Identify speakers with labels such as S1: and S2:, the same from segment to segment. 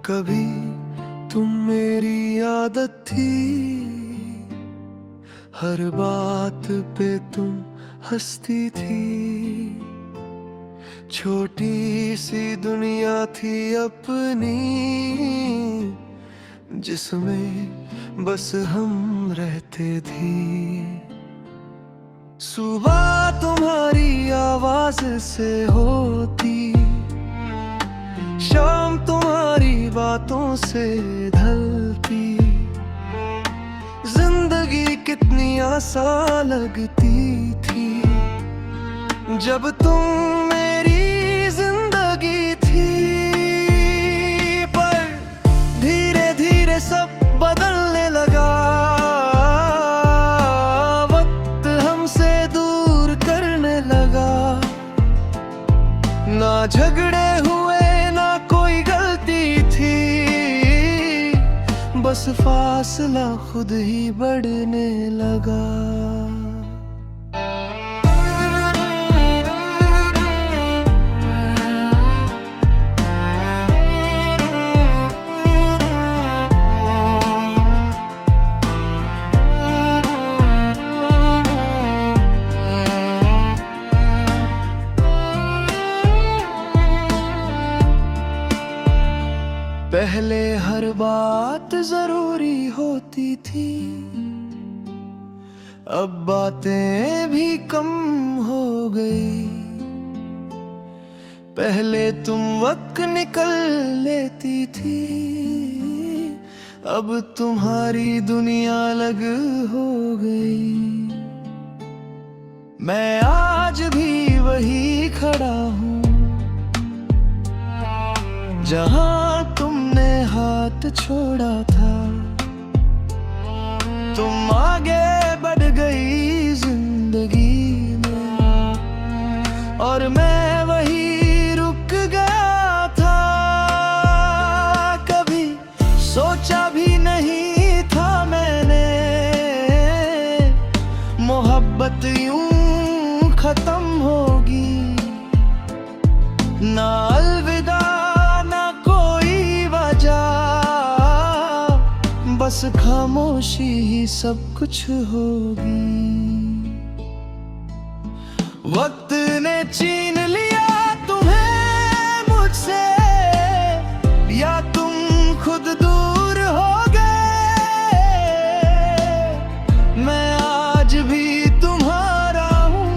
S1: कभी तुम मेरी आदत थी, हर बात पे तुम हंसती थी। छोटी सी दुनिया थी अपनी, जिसमें बस हम रहते थे। सुबह तुम्हारी आवाज से होती, शाम तुम्हारी बातों से ढलती। जिंदगी कितनी आसान लगती थी जब तुम मेरी जिंदगी थी। पर धीरे धीरे सब बदलने लगा, वक्त हमसे दूर करने लगा। ना झगड़े हुए ना कोई गलती थी, बस फासला खुद ही बढ़ने लगा। पहले हर बात जरूरी होती थी, अब बातें भी कम हो गई। पहले तुम वक्त निकल लेती थी, अब तुम्हारी दुनिया अलग हो गई। मैं आज भी वही खड़ा हूँ जहाँ तुमने हाथ छोड़ा था। तुम आगे बढ़ गई जिंदगी में, और मैं वही रुक गया था। कभी सोचा भी नहीं था मैंने, मोहब्बत यूं खत्म होगी। ना अलविदा बस खामोशी ही सब कुछ होगी। वक्त ने छीन लिया तुम्हें मुझसे, या तुम खुद दूर हो गए। मैं आज भी तुम्हारा हूँ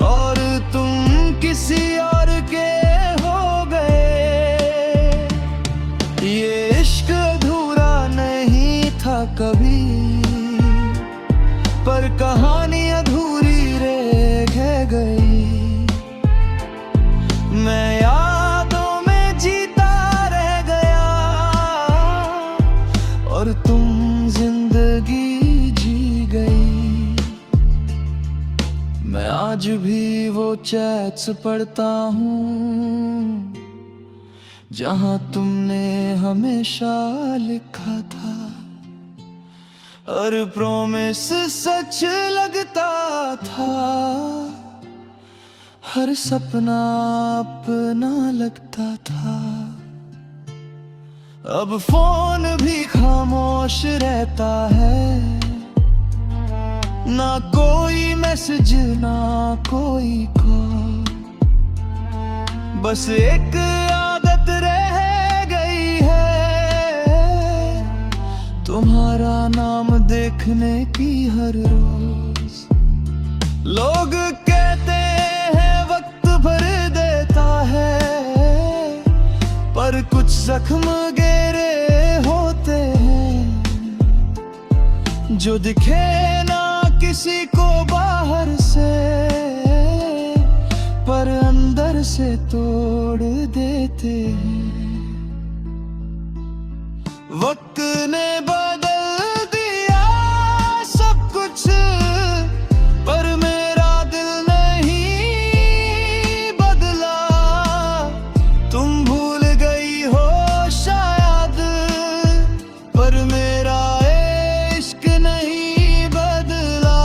S1: और तुम किसी और के हो गए। ये इश्क कभी पर कहानी अधूरी रह गई। मैं यादों में जीता रह गया और तुम जिंदगी जी गई। मैं आज भी वो चैट्स पढ़ता हूँ जहाँ तुमने हमेशा लिखा था। और प्रॉमिस सच लगता था, हर सपना अपना लगता था। अब फोन भी खामोश रहता है, ना कोई मैसेज ना कोई कॉल। बस एक आदत रह गई है, तुम्हारा नाम देखने की हर रोज। लोग कहते हैं वक्त भर देता है, पर कुछ जख्म गहरे होते हैं जो दिखे ना किसी को बाहर से, पर अंदर से तोड़ देते हैं। वक्त ने बदल दिया सब कुछ, पर मेरा दिल नहीं बदला। तुम भूल गई हो शायद, पर मेरा इश्क नहीं बदला।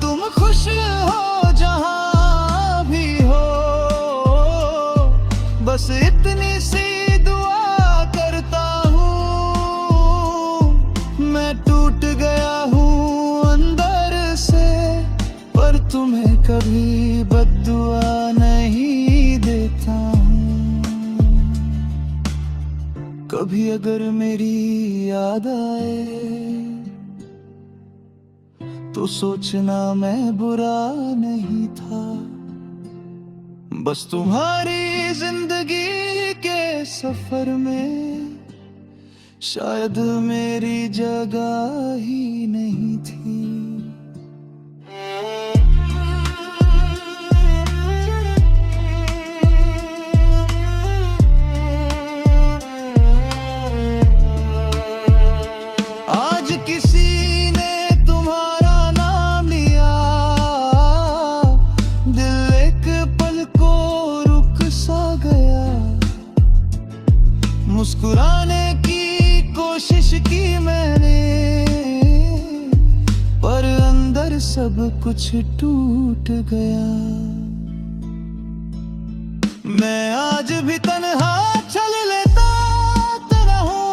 S1: तुम खुश हो जहाँ भी हो, कभी बद्दुआ नहीं देता हूँ। कभी अगर मेरी याद आए तो सोचना मैं बुरा नहीं था। बस तुम्हारी जिंदगी के सफर में शायद मेरी जगह ही नहीं थी। आज किसी ने तुम्हारा नाम लिया, दिल एक पल को रुक सा गया। मुस्कुराने की कोशिश की मैंने, पर अंदर सब कुछ टूट गया। मैं आज भी तन्हा चल लेता रहूं,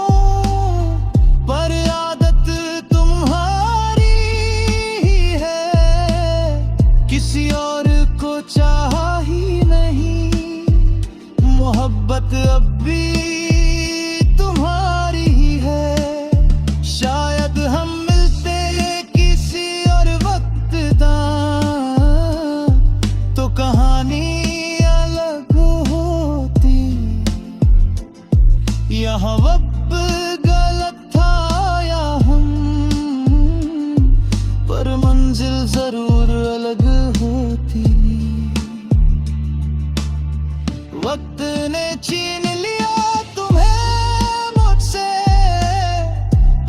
S1: पर आदत तुम्हारी ही है। किसी और को चाहा ही नहीं, मोहब्बत अब भी यहाँ वक्त गलत था या हम, पर मंजिल जरूर अलग होती। वक्त ने छीन लिया तुम्हें मुझसे,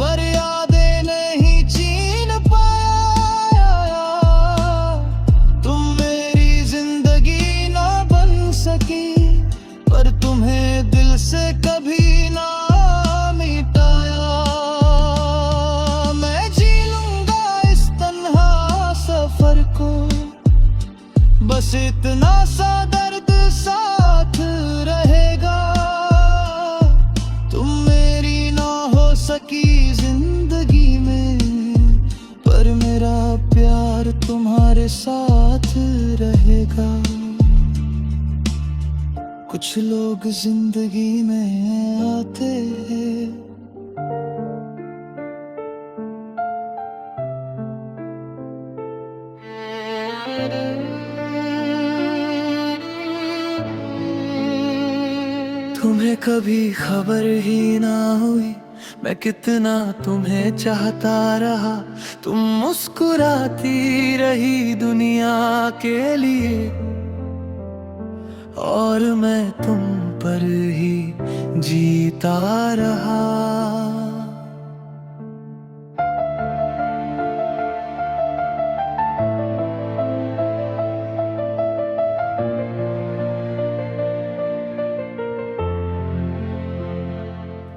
S1: पर यादें नहीं छीन पाया। तुम मेरी जिंदगी ना बन सकी, पर तुम्हें दिल से कभी बस इतना सा दर्द साथ रहेगा। तुम मेरी ना हो सकी जिंदगी में, पर मेरा प्यार तुम्हारे साथ रहेगा। कुछ लोग जिंदगी में आते हैं, तुम्हें कभी खबर ही ना हुई मैं कितना तुम्हें चाहता रहा। तुम मुस्कुराती रही दुनिया के लिए, और मैं तुम पर ही जीता रहा।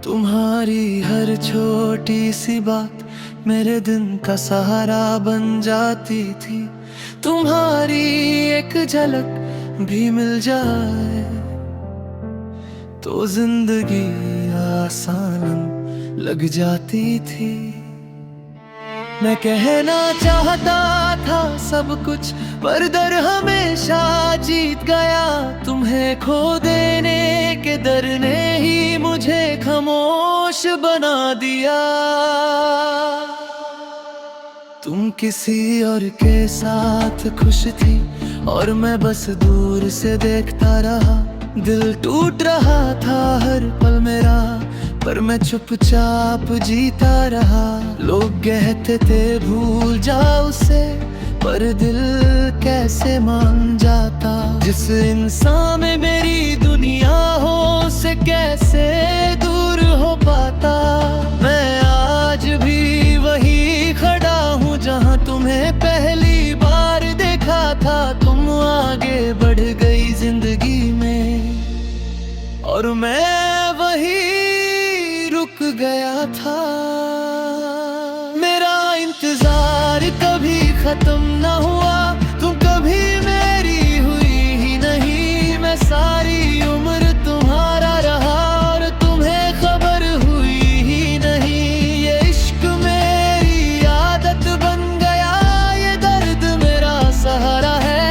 S1: तुम्हारी हर छोटी सी बात मेरे दिन का सहारा बन जाती थी। तुम्हारी एक झलक भी मिल जाए तो जिंदगी आसान लग जाती थी। मैं कहना चाहता था सब कुछ, पर डर हमेशा जीत गया। तुम्हें खो देने के डर ने ही मुझे खामोश बना दिया। तुम किसी और के साथ खुश थी और मैं बस दूर से देखता रहा। दिल टूट रहा था हर पल मेरा, पर मैं चुपचाप जीता रहा। लोग कहते थे भूल जाओ उसे, पर दिल कैसे मान जाता। जिस इंसान में मेरी दुनिया हो उसे कैसे दूर हो पाता। मैं आज भी वही खड़ा हूँ जहाँ तुम्हें पहली बार देखा था। तुम आगे बढ़ गई जिंदगी में और मैं वही रुक गया था। मेरा इंतजार कभी खत्म न हुआ, तुम कभी मेरी हुई ही नहीं। मैं सारी उम्र तुम्हारा रहा और तुम्हें खबर हुई ही नहीं। ये इश्क मेरी आदत बन गया, ये दर्द मेरा सहारा है।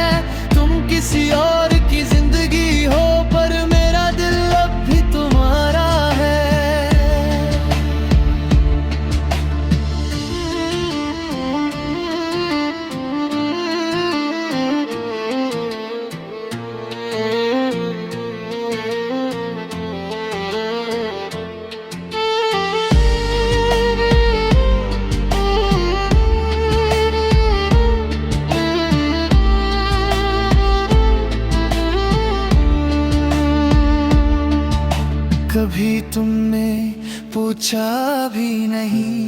S1: पूछा भी नहीं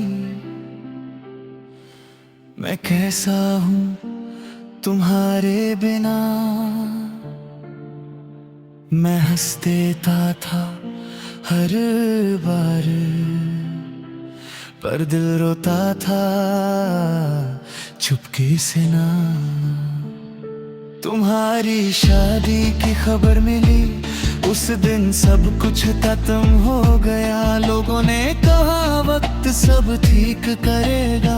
S1: मैं कैसा हूँ तुम्हारे बिना। मैं हंस देता था हर बार पर दिल रोता था चुपके से ना। तुम्हारी शादी की खबर मिली उस दिन सब कुछ खत्म हो गया। लोगों ने कहा वक्त सब ठीक करेगा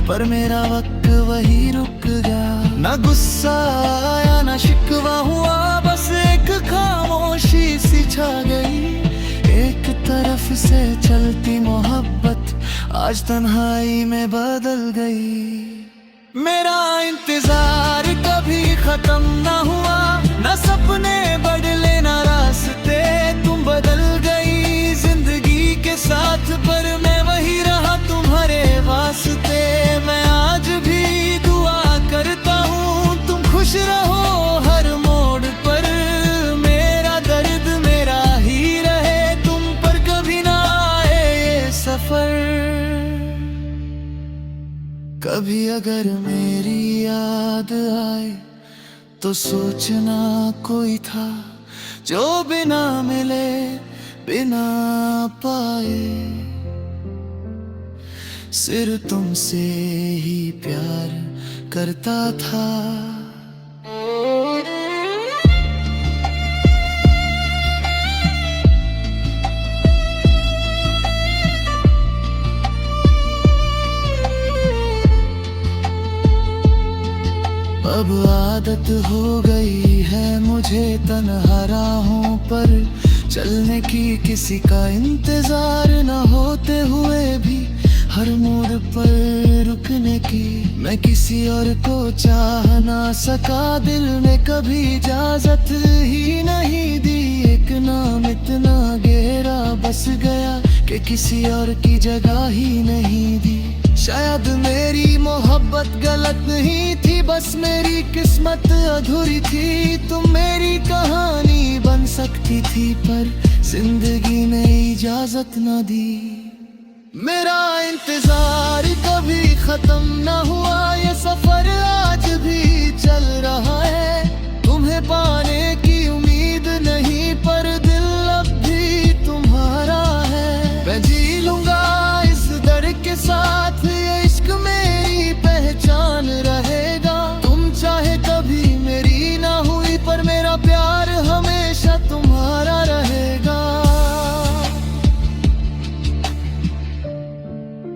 S1: पर मेरा वक्त वही रुक गया। ना गुस्सा आया ना शिकवा हुआ बस एक खामोशी सी छा गई। एक तरफ से चलती मोहब्बत आज तन्हाई में बदल गई। मेरा इंतजार कभी खत्म ना हुआ ना सपने बदले ना रास्ते। तुम बदल गई जिंदगी के साथ पर मैं वही रहा तुम्हारे वास्ते। मैं आज भी दुआ करता हूँ तुम खुश रहो हर मोड़ पर। मेरा दर्द मेरा ही रहे तुम पर कभी ना आए ये सफर। कभी अगर मेरी याद आए तो सोचना कोई था जो बिना मिले बिना पाए सिर्फ तुमसे ही प्यार करता था। अब आदत हो गई है मुझे तन्हा राहों पर चलने की। किसी का इंतजार न होते हुए भी हर मोड़ पर रुकने की। मैं किसी और को चाह ना सका दिल ने कभी इजाजत ही नहीं दी। एक नाम इतना गहरा बस गया कि किसी और की जगह ही नहीं दी। शायद मेरी मोहब्बत गलत नहीं थी बस मेरी किस्मत अधूरी थी। तुम मेरी कहानी बन सकती थी पर जिंदगी ने इजाजत ना दी। मेरा इंतजार कभी खत्म ना हुआ ये सफर आज भी चल रहा है। तुम्हें पाने की उम्मीद नहीं पर दिल अब भी तुम्हारा है। मैं जी लूंगा इस दर्द के साथ ये इश्क मेरी पहचान रहेगा। तुम चाहे कभी मेरी ना हुई पर मेरा प्यार हमेशा तुम्हारा रहेगा।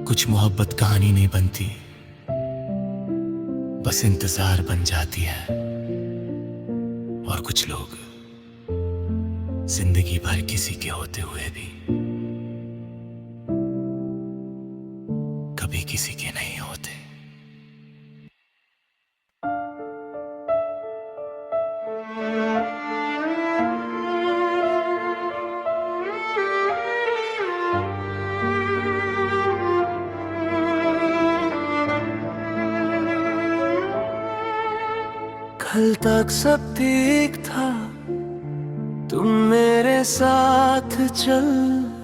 S1: कुछ मोहब्बत कहानी नहीं बनती बस इंतजार बन जाती है। और कुछ लोग जिंदगी भर किसी के होते हुए भी कभी किसी के नहीं होते। कल तक सब ठीक था तुम मेरे साथ चल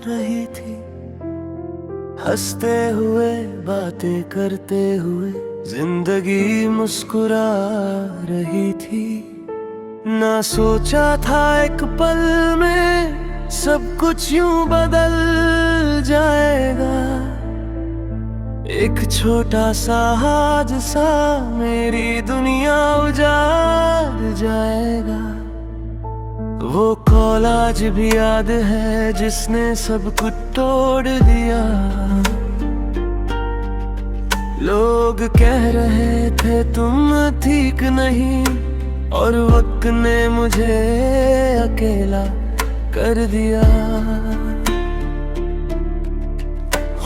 S1: रही थी। हंसते हुए बातें करते हुए जिंदगी मुस्कुरा रही थी। ना सोचा था एक पल में सब कुछ यूं बदल जाएगा। एक छोटा सा हादसा मेरी दुनिया उजाड़ जाएगा। वो कॉल आज भी याद है जिसने सब कुछ तोड़ दिया। लोग कह रहे थे तुम ठीक नहीं और वक्त ने मुझे अकेला कर दिया।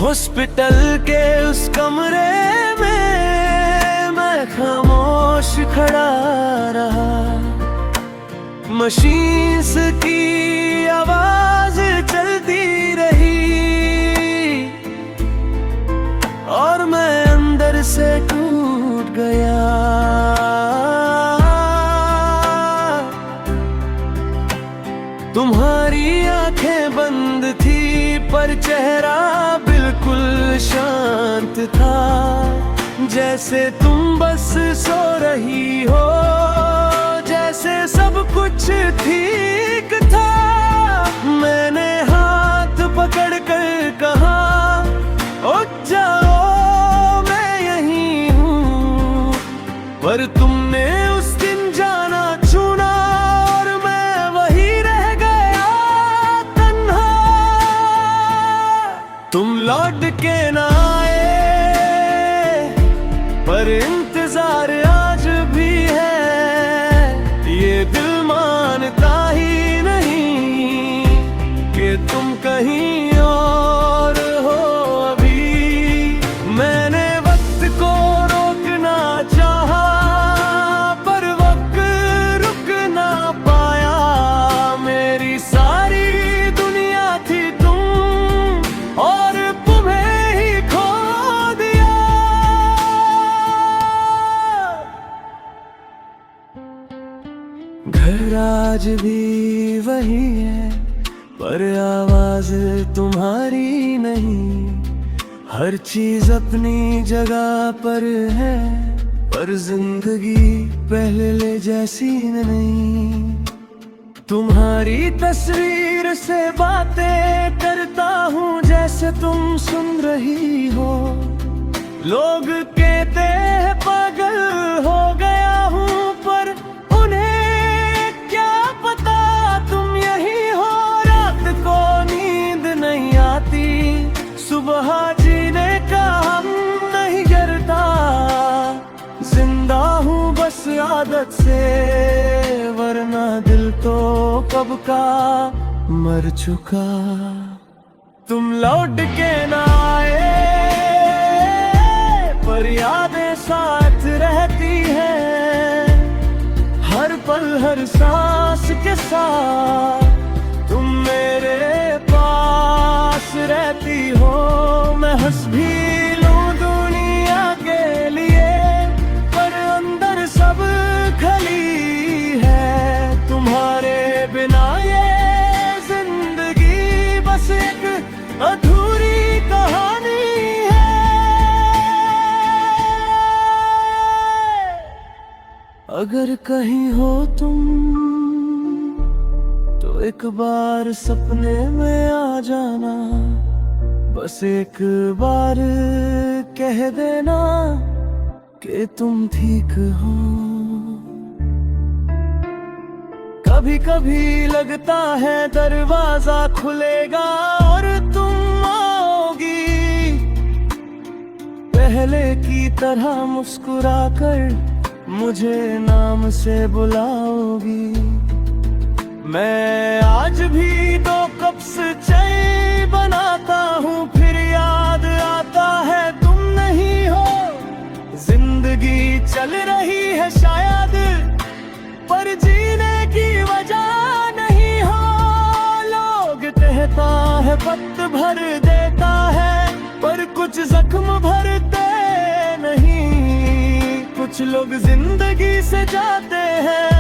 S1: हॉस्पिटल के उस कमरे में मैं खामोश खड़ा रहा। मशीन्स की आवाज चलती रही और मैं अंदर से टूट गया। तुम्हारी आंखें बंद थी पर चेहरा वक्त था जैसे तुम बस सो रही हो, जैसे सब कुछ ठीक था। मैंने हाथ पकड़ कर कहा उठ जाओ मैं यहीं हूँ, पर तुमने उस दिन जाना चुना और मैं वही रह गया तन्हा। तुम लौट के ना आए पर इंतजार आज भी है, ये दिल मानता ही नहीं कि तुम कहीं और हो अभी। मैंने वक्त को रोकना चाहा पर वक्त रुक ना पाया, मेरी सारी दुनिया थी तुम और तुम्हें ही खो दिया। घर आज भी वही है पर आवाज तुम्हारी नहीं, हर चीज अपनी जगह पर है पर जिंदगी पहले जैसी नहीं। तुम्हारी तस्वीर से बातें करता हूँ जैसे तुम सुन रही हो, लोग कहते हैं पागल हो गया हूँ पर उन्हें क्या पता तुम यही हो। रात को नींद नहीं आती, सुबह जीने का हम नहीं करता, जिंदा हूँ बस आदत से वरना दिल तो कब का मर चुका। तुम लौट के ना आए पर यादें साथ रहती हैं, हर पल हर सांस के साथ तुम मेरे पास रहती हो। मैं हंस भी लूं दुनिया के लिए पर अंदर सब खली है तुम्हारे बिना। ये जिंदगी बस एक अधूरी कहानी है। अगर कहीं हो तुम तो एक बार सपने में आ जाना, बस एक बार कह देना कि तुम ठीक हो। कभी कभी लगता है दरवाजा खुलेगा और तुम आओगी, पहले की तरह मुस्कुरा कर मुझे नाम से बुलाओगी। मैं आज भी 2 कप से चाय बनाता हूँ फिर याद आता है तुम नहीं हो। जिंदगी चल रही है शायद पर जीने की वजह नहीं हो। लोग कहता है वक्त भर देता है पर कुछ जख्म भरते नहीं। कुछ लोग जिंदगी से जाते हैं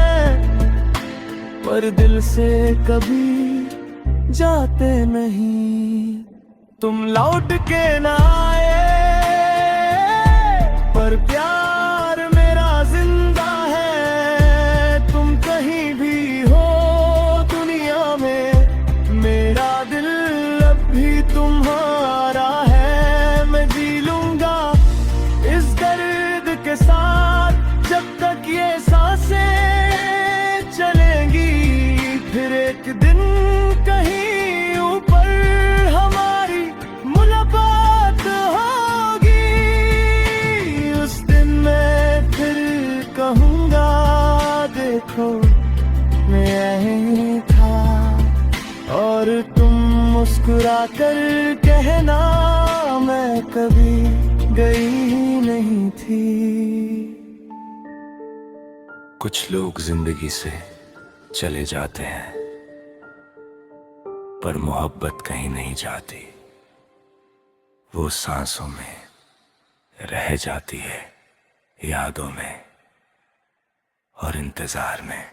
S1: पर दिल से कभी जाते नहीं। तुम लौट के ना आए पर प्यार मेरा जिंदा है। तुम कहीं भी हो दुनिया में मेरा दिल अब भी तुम्हारा है। मैं जी लूंगा इस दर्द के साथ जब तक ये सांसें चलेंगी। फिर एक दिन कहीं ऊपर हमारी मुलाकात होगी। उस दिन मैं फिर कहूँगा देखो मैं यहीं था और तुम मुस्कुरा कर कहना मैं कभी गई नहीं थी।
S2: कुछ लोग जिंदगी से चले जाते हैं पर मोहब्बत कहीं नहीं जाती, वो सांसों में रह जाती है, यादों में और इंतजार में।